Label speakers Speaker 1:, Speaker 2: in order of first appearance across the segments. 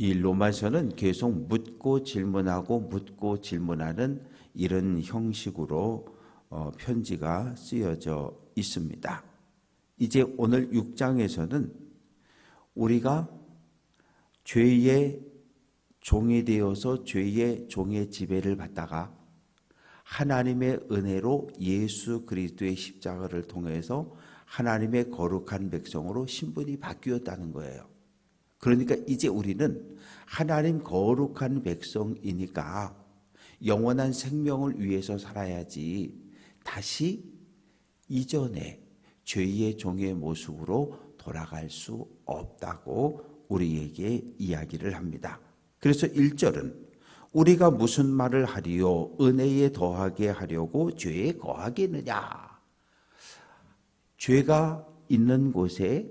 Speaker 1: 이 로마서는 계속 묻고 질문하는 이런 형식으로 편지가 쓰여져 있습니다. 이제 오늘 6장에서는 우리가 죄의 종이 되어서 죄의 종의 지배를 받다가 하나님의 은혜로 예수 그리스도의 십자가를 통해서 하나님의 거룩한 백성으로 신분이 바뀌었다는 거예요. 그러니까 이제 우리는 하나님 거룩한 백성이니까 영원한 생명을 위해서 살아야지 다시 이전에 죄의 종의 모습으로 돌아갈 수 없다고 우리에게 이야기를 합니다. 그래서 1절은 우리가 무슨 말을 하리요? 은혜에 더하게 하려고 죄에 거하겠느냐? 죄가 있는 곳에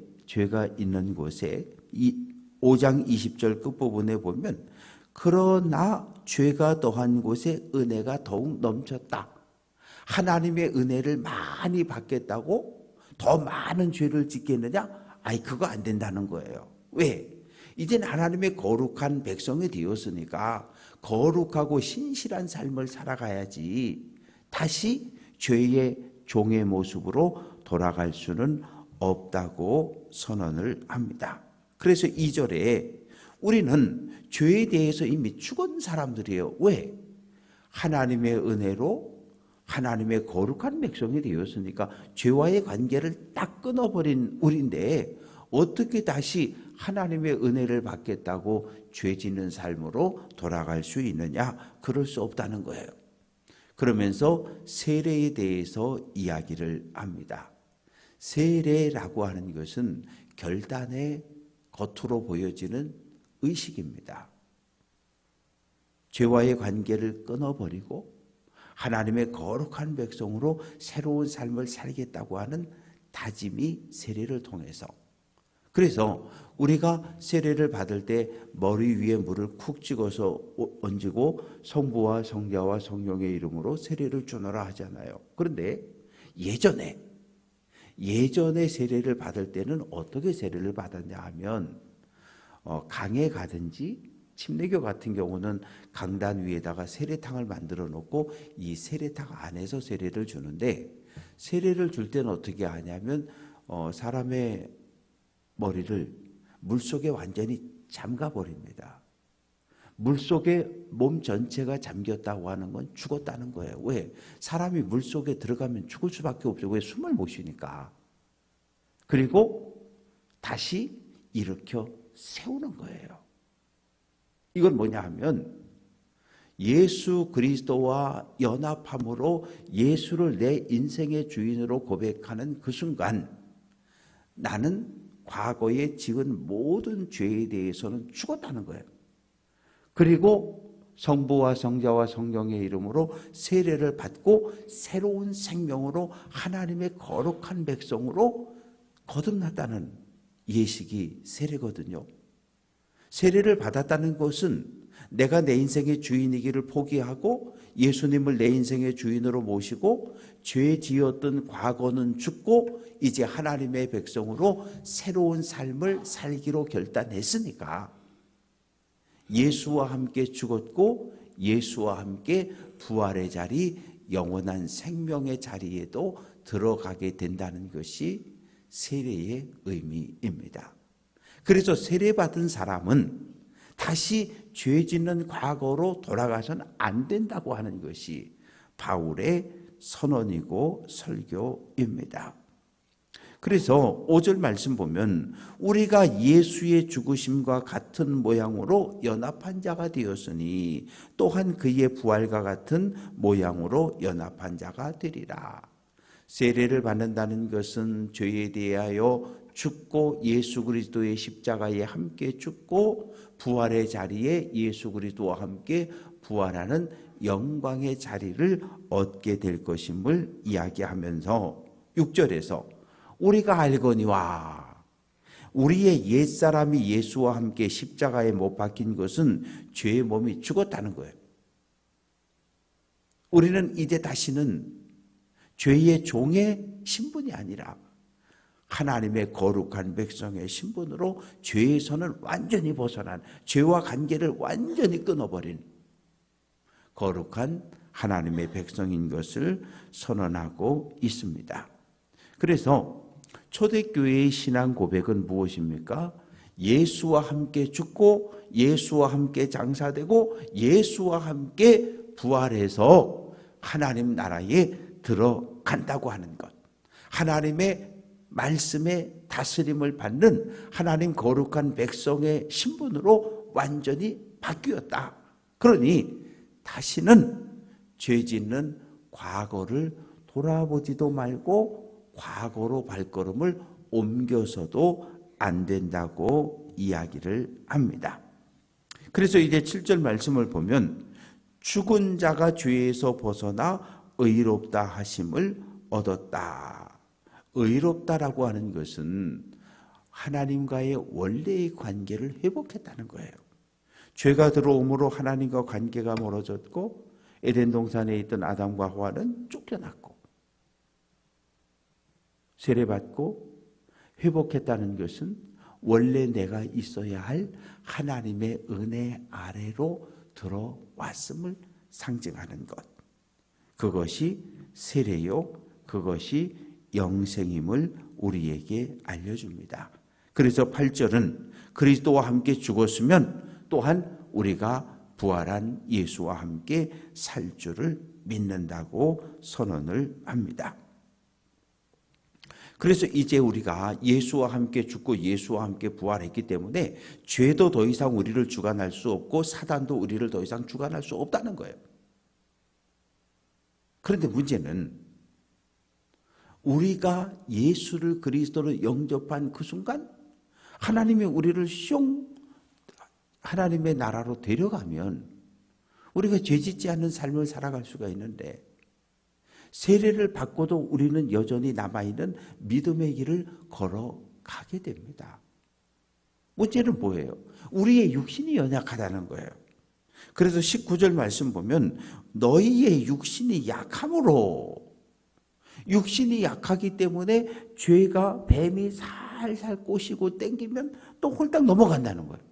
Speaker 1: 이 5장 20절 끝부분에 보면 그러나 죄가 더한 곳에 은혜가 더욱 넘쳤다. 하나님의 은혜를 많이 받겠다고 더 많은 죄를 짓겠느냐? 아니 그거 안 된다는 거예요. 왜? 이젠 하나님의 거룩한 백성이 되었으니까 거룩하고 신실한 삶을 살아가야지 다시 죄의 종의 모습으로 돌아갈 수는 없다고 선언을 합니다. 그래서 2절에 우리는 죄에 대해서 이미 죽은 사람들이에요. 왜? 하나님의 은혜로 하나님의 거룩한 백성이 되었으니까 죄와의 관계를 딱 끊어버린 우리인데 어떻게 다시 하나님의 은혜를 받겠다고 죄 짓는 삶으로 돌아갈 수 있느냐? 그럴 수 없다는 거예요. 그러면서 세례에 대해서 이야기를 합니다. 세례라고 하는 것은 결단의 겉으로 보여지는 의식입니다. 죄와의 관계를 끊어버리고 하나님의 거룩한 백성으로 새로운 삶을 살겠다고 하는 다짐이 세례를 통해서. 그래서 우리가 세례를 받을 때 머리 위에 물을 쿡 찍어서 얹고 성부와 성자와 성령의 이름으로 세례를 주노라 하잖아요. 그런데 예전에 세례를 받을 때는 어떻게 세례를 받았냐 하면 강에 가든지 침례교 같은 경우는 강단 위에다가 세례탕을 만들어 놓고 이 세례탕 안에서 세례를 주는데 세례를 줄 때는 어떻게 하냐면 사람의 머리를 물속에 완전히 잠가버립니다. 물속에 몸 전체가 잠겼다고 하는 건 죽었다는 거예요. 왜? 사람이 물속에 들어가면 죽을 수밖에 없죠. 왜? 숨을 못 쉬니까. 그리고 다시 일으켜 세우는 거예요. 이건 뭐냐 하면 예수 그리스도와 연합함으로 예수를 내 인생의 주인으로 고백하는 그 순간 나는 과거에 지은 모든 죄에 대해서는 죽었다는 거예요. 그리고 성부와 성자와 성령의 이름으로 세례를 받고 새로운 생명으로 하나님의 거룩한 백성으로 거듭났다는 예식이 세례거든요. 세례를 받았다는 것은 내가 내 인생의 주인이기를 포기하고 예수님을 내 인생의 주인으로 모시고 죄 지었던 과거는 죽고 이제 하나님의 백성으로 새로운 삶을 살기로 결단했으니까 예수와 함께 죽었고 예수와 함께 부활의 자리, 영원한 생명의 자리에도 들어가게 된다는 것이 세례의 의미입니다. 그래서 세례받은 사람은 다시 죄 짓는 과거로 돌아가서는 안 된다고 하는 것이 바울의 선언이고 설교입니다. 그래서 5절 말씀 보면 우리가 예수의 죽으심과 같은 모양으로 연합한 자가 되었으니 또한 그의 부활과 같은 모양으로 연합한 자가 되리라. 세례를 받는다는 것은 죄에 대하여 죽고 예수 그리스도의 십자가에 함께 죽고 부활의 자리에 예수 그리스도와 함께 부활하는 영광의 자리를 얻게 될 것임을 이야기하면서 6절에서 우리가 알거니와 우리의 옛사람이 예수와 함께 십자가에 못 박힌 것은 죄의 몸이 죽었다는 거예요. 우리는 이제 다시는 죄의 종의 신분이 아니라 하나님의 거룩한 백성의 신분으로 죄에서는 완전히 벗어난, 죄와 관계를 완전히 끊어버린 거룩한 하나님의 백성인 것을 선언하고 있습니다. 그래서 초대교회의 신앙 고백은 무엇입니까? 예수와 함께 죽고 예수와 함께 장사되고 예수와 함께 부활해서 하나님 나라에 들어간다고 하는 것. 하나님의 말씀의 다스림을 받는 하나님 거룩한 백성의 신분으로 완전히 바뀌었다. 그러니 다시는 죄 짓는 과거를 돌아보지도 말고 과거로 발걸음을 옮겨서도 안 된다고 이야기를 합니다. 그래서 이제 7절 말씀을 보면 죽은 자가 죄에서 벗어나 의롭다 하심을 얻었다. 의롭다라고 하는 것은 하나님과의 원래의 관계를 회복했다는 거예요. 죄가 들어옴으로 하나님과 관계가 멀어졌고 에덴 동산에 있던 아담과 하와는 쫓겨났고 세례받고 회복했다는 것은 원래 내가 있어야 할 하나님의 은혜 아래로 들어왔음을 상징하는 것. 그것이 세례요, 그것이 영생임을 우리에게 알려줍니다. 그래서 8절은 그리스도와 함께 죽었으면 또한 우리가 부활한 예수와 함께 살 줄을 믿는다고 선언을 합니다. 그래서 이제 우리가 예수와 함께 죽고 예수와 함께 부활했기 때문에 죄도 더 이상 우리를 주관할 수 없고 사단도 우리를 더 이상 주관할 수 없다는 거예요. 그런데 문제는 우리가 예수를 그리스도로 영접한 그 순간 하나님이 우리를 하나님의 나라로 데려가면 우리가 죄짓지 않는 삶을 살아갈 수가 있는데 세례를 받고도 우리는 여전히 남아있는 믿음의 길을 걸어가게 됩니다. 문제는 뭐예요? 우리의 육신이 연약하다는 거예요. 그래서 19절 말씀 보면 너희의 육신이 약함으로, 육신이 약하기 때문에 죄가 뱀이 살살 꼬시고 땡기면 또 홀딱 넘어간다는 거예요.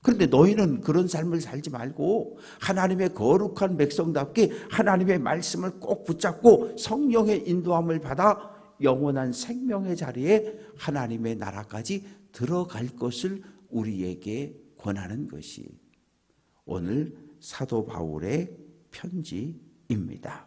Speaker 1: 그런데 너희는 그런 삶을 살지 말고 하나님의 거룩한 백성답게 하나님의 말씀을 꼭 붙잡고 성령의 인도함을 받아 영원한 생명의 자리에 하나님의 나라까지 들어갈 것을 우리에게 권하는 것이 오늘 사도 바울의 편지입니다.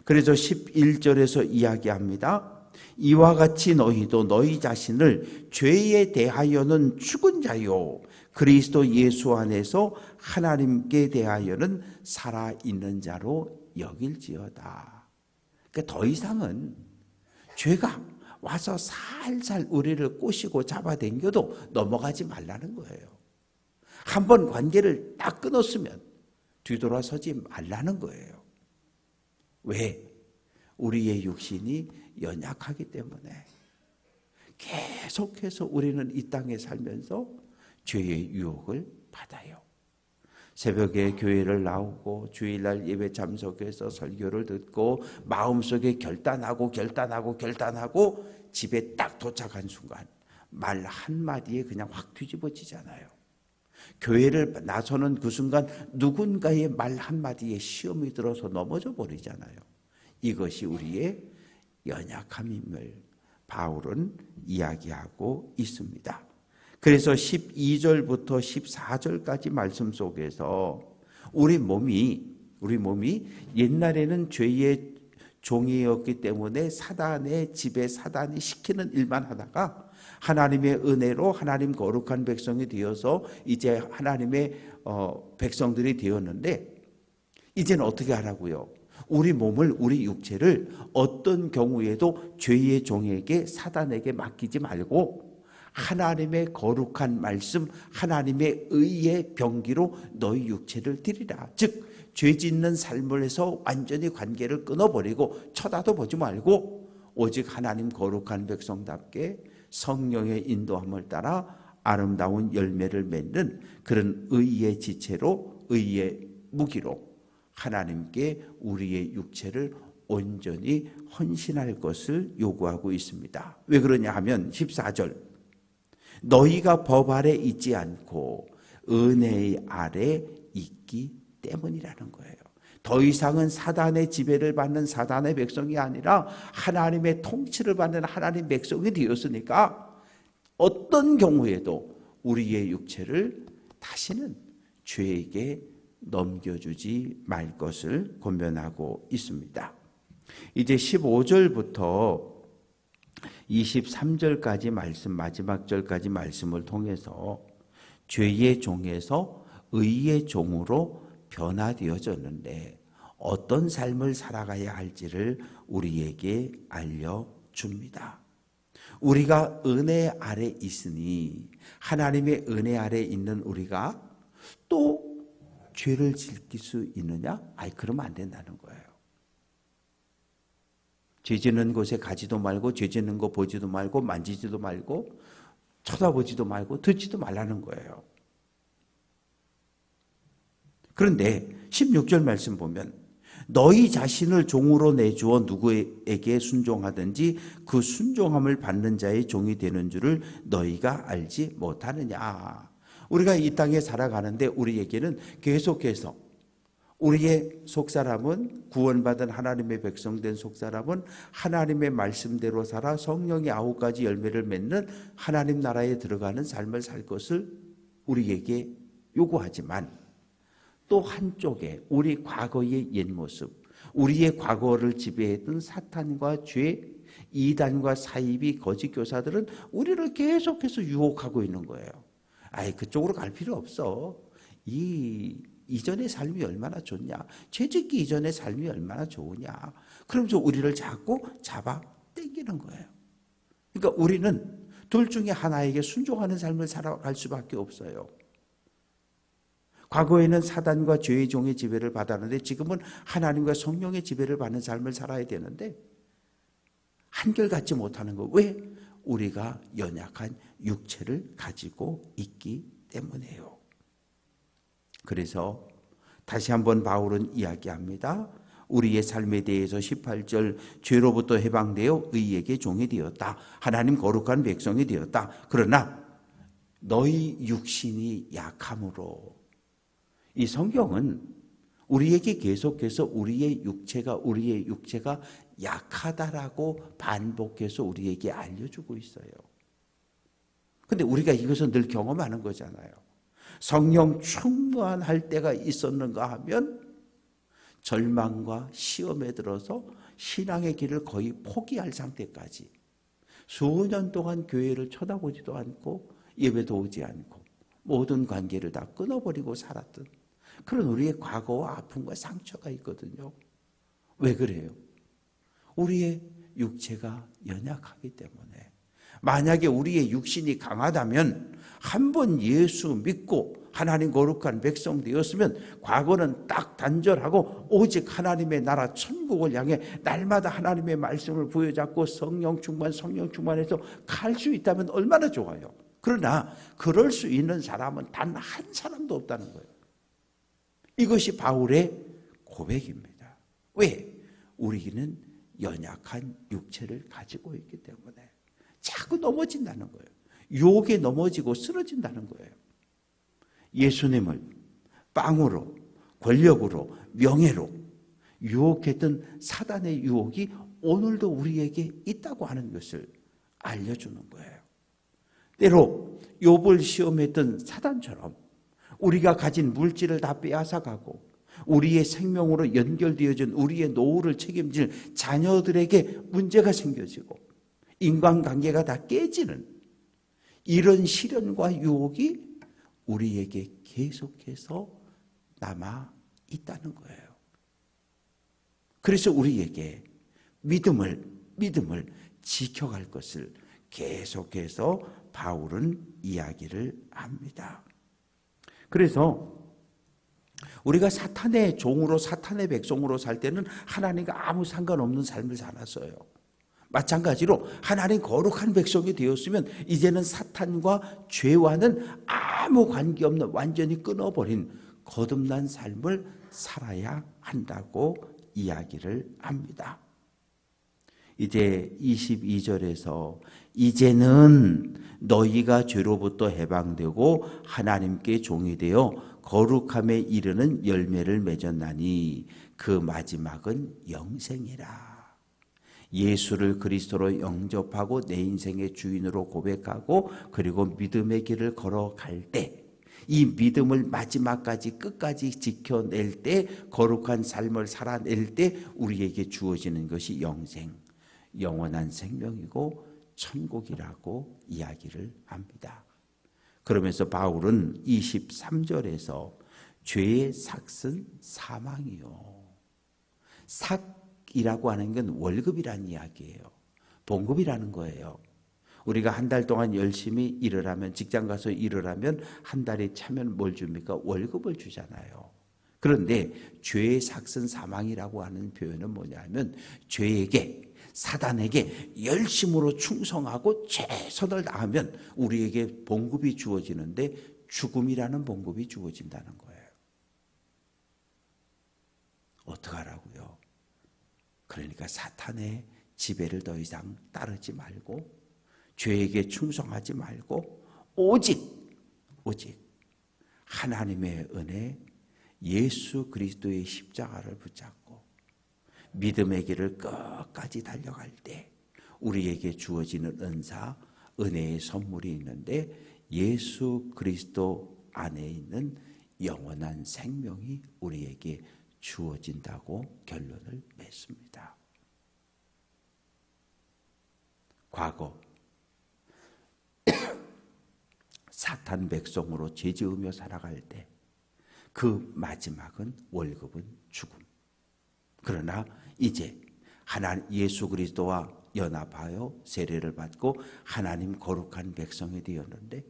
Speaker 1: 그래서 11절에서 이야기합니다. 이와 같이 너희도 너희 자신을 죄에 대하여는 죽은 자요 그리스도 예수 안에서 하나님께 대하여는 살아있는 자로 여길지어다. 그러니까 더 이상은 죄가 와서 살살 우리를 꼬시고 잡아당겨도 넘어가지 말라는 거예요. 한번 관계를 딱 끊었으면 뒤돌아서지 말라는 거예요. 왜? 우리의 육신이 연약하기 때문에 계속해서 우리는 이 땅에 살면서 죄의 유혹을 받아요. 새벽에 교회를 나오고 주일날 예배 참석해서 설교를 듣고 마음속에 결단하고 집에 딱 도착한 순간 말 한마디에 그냥 확 뒤집어지잖아요. 교회를 나서는 그 순간 누군가의 말 한마디에 시험이 들어서 넘어져 버리잖아요. 이것이 우리의 연약함임을 바울은 이야기하고 있습니다. 그래서 12절부터 14절까지 말씀 속에서 우리 몸이 옛날에는 죄의 종이었기 때문에 사단의 집에 사단이 시키는 일만 하다가 하나님의 은혜로 하나님 거룩한 백성이 되어서 이제 하나님의 백성들이 되었는데 이제는 어떻게 하라고요? 우리 몸을, 우리 육체를 어떤 경우에도 죄의 종에게 사단에게 맡기지 말고 하나님의 거룩한 말씀, 하나님의 의의 병기로 너희 육체를 드리라. 즉 죄 짓는 삶을 해서 완전히 관계를 끊어버리고 쳐다도 보지 말고 오직 하나님 거룩한 백성답게 성령의 인도함을 따라 아름다운 열매를 맺는 그런 의의 지체로, 의의 무기로 하나님께 우리의 육체를 온전히 헌신할 것을 요구하고 있습니다. 왜 그러냐 하면 14절, 너희가 법 아래 있지 않고 은혜 아래 있기 때문이라는 거예요. 더 이상은 사단의 지배를 받는 사단의 백성이 아니라 하나님의 통치를 받는 하나님의 백성이 되었으니까 어떤 경우에도 우리의 육체를 다시는 죄에게 넘겨주지 말 것을 권면하고 있습니다. 이제 15절부터 23절까지 말씀, 마지막 절까지 말씀을 통해서 죄의 종에서 의의 종으로 변화되어졌는데 어떤 삶을 살아가야 할지를 우리에게 알려줍니다. 우리가 은혜 아래 있으니 하나님의 은혜 아래 있는 우리가 또 죄를 지킬 수 있느냐? 그러면 안 된다는 거예요. 죄 짓는 곳에 가지도 말고 죄 짓는 거 보지도 말고 만지지도 말고 쳐다보지도 말고 듣지도 말라는 거예요. 그런데 16절 말씀 보면 너희 자신을 종으로 내주어 누구에게 순종하든지 그 순종함을 받는 자의 종이 되는 줄을 너희가 알지 못하느냐. 우리가 이 땅에 살아가는데 우리에게는 계속해서 우리의 속사람은 구원받은 하나님의 백성된 속사람은 하나님의 말씀대로 살아 성령의 9가지 열매를 맺는 하나님 나라에 들어가는 삶을 살 것을 우리에게 요구하지만 또 한쪽에 우리 과거의 옛 모습, 우리의 과거를 지배했던 사탄과 죄, 이단과 사이비 거짓 교사들은 우리를 계속해서 유혹하고 있는 거예요. 그쪽으로 갈 필요 없어. 이전의 삶이 얼마나 좋냐. 죄짓기 이전의 삶이 얼마나 좋으냐. 그러면서 우리를 자꾸 잡아 당기는 거예요. 그러니까 우리는 둘 중에 하나에게 순종하는 삶을 살아갈 수밖에 없어요. 과거에는 사단과 죄의 종의 지배를 받았는데 지금은 하나님과 성령의 지배를 받는 삶을 살아야 되는데 한결같지 못하는 거. 왜? 우리가 연약한 육체를 가지고 있기 때문에요. 그래서 다시 한번 바울은 이야기합니다. 우리의 삶에 대해서 18절 죄로부터 해방되어 의에게 종이 되었다. 하나님 거룩한 백성이 되었다. 그러나 너희 육신이 약함으로, 이 성경은 우리에게 계속해서 우리의 육체가 약하다라고 반복해서 우리에게 알려주고 있어요. 근데 우리가 이것은 늘 경험하는 거잖아요. 성령 충만할 때가 있었는가 하면 절망과 시험에 들어서 신앙의 길을 거의 포기할 상태까지 수년 동안 교회를 쳐다보지도 않고 예배도 오지 않고 모든 관계를 다 끊어버리고 살았던 그런 우리의 과거와 아픔과 상처가 있거든요. 왜 그래요? 우리의 육체가 연약하기 때문에. 만약에 우리의 육신이 강하다면 한 번 예수 믿고 하나님 거룩한 백성 되었으면 과거는 딱 단절하고 오직 하나님의 나라 천국을 향해 날마다 하나님의 말씀을 부여잡고 성령 충만해서 갈 수 있다면 얼마나 좋아요. 그러나 그럴 수 있는 사람은 단 한 사람도 없다는 거예요. 이것이 바울의 고백입니다. 왜? 우리는 연약한 육체를 가지고 있기 때문에 자꾸 넘어진다는 거예요. 유혹에 넘어지고 쓰러진다는 거예요. 예수님을 빵으로, 권력으로, 명예로 유혹했던 사단의 유혹이 오늘도 우리에게 있다고 하는 것을 알려주는 거예요. 때로 욥을 시험했던 사단처럼 우리가 가진 물질을 다 빼앗아가고 우리의 생명으로 연결되어진 우리의 노후를 책임질 자녀들에게 문제가 생겨지고 인간관계가 다 깨지는 이런 시련과 유혹이 우리에게 계속해서 남아 있다는 거예요. 그래서 우리에게 믿음을 지켜갈 것을 계속해서 바울은 이야기를 합니다. 그래서 우리가 사탄의 종으로 사탄의 백성으로 살 때는 하나님과 아무 상관없는 삶을 살았어요. 마찬가지로 하나님 거룩한 백성이 되었으면 이제는 사탄과 죄와는 아무 관계없는 완전히 끊어버린 거듭난 삶을 살아야 한다고 이야기를 합니다. 이제 22절에서 이제는 너희가 죄로부터 해방되고 하나님께 종이 되어 거룩함에 이르는 열매를 맺었나니 그 마지막은 영생이라. 예수를 그리스도로 영접하고 내 인생의 주인으로 고백하고 그리고 믿음의 길을 걸어갈 때, 이 믿음을 마지막까지 끝까지 지켜낼 때, 거룩한 삶을 살아낼 때 우리에게 주어지는 것이 영생, 영원한 생명이고 천국이라고 이야기를 합니다. 그러면서 바울은 23절에서 죄의 삭은 사망이요. 삭이라고 하는 건 월급이라는 이야기예요. 봉급이라는 거예요. 우리가 한 달 동안 열심히 일을 하면, 직장 가서 일을 하면 한 달에 차면 뭘 줍니까? 월급을 주잖아요. 그런데 죄의 삭은 사망이라고 하는 표현은 뭐냐면, 죄에게, 사단에게 열심으로 충성하고 최선을 다하면 우리에게 봉급이 주어지는데 죽음이라는 봉급이 주어진다는 거예요. 어떡하라고요? 그러니까 사탄의 지배를 더 이상 따르지 말고 죄에게 충성하지 말고 오직 하나님의 은혜, 예수 그리스도의 십자가를 붙잡고 믿음의 길을 끝까지 달려갈 때 우리에게 주어지는 은사, 은혜의 선물이 있는데 예수 그리스도 안에 있는 영원한 생명이 우리에게 주어진다고 결론을 맺습니다. 과거 사탄 백성으로 죄지으며 살아갈 때 그 마지막은 월급은 죽음. 그러나 이제 하나님 예수 그리스도와 연합하여 세례를 받고 하나님 거룩한 백성이 되었는데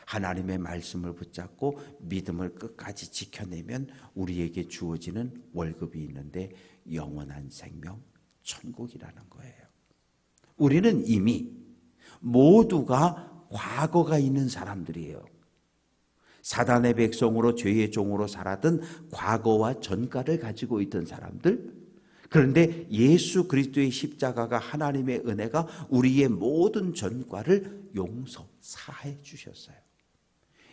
Speaker 1: 하나님의 말씀을 붙잡고 믿음을 끝까지 지켜내면 우리에게 주어지는 월급이 있는데 영원한 생명, 천국이라는 거예요. 우리는 이미 모두가 과거가 있는 사람들이에요. 사단의 백성으로 죄의 종으로 살았던 과거와 전과를 가지고 있던 사람들. 그런데 예수 그리스도의 십자가가, 하나님의 은혜가 우리의 모든 전과를 용서, 사해 주셨어요.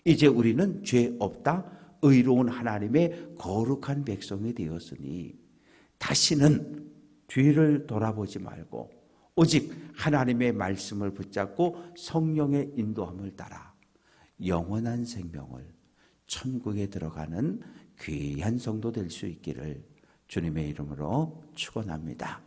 Speaker 1: 이제 우리는 죄 없다, 의로운 하나님의 거룩한 백성이 되었으니 다시는 뒤를 돌아보지 말고 오직 하나님의 말씀을 붙잡고 성령의 인도함을 따라 영원한 생명을, 천국에 들어가는 귀한 성도 될 수 있기를 주님의 이름으로 축원합니다.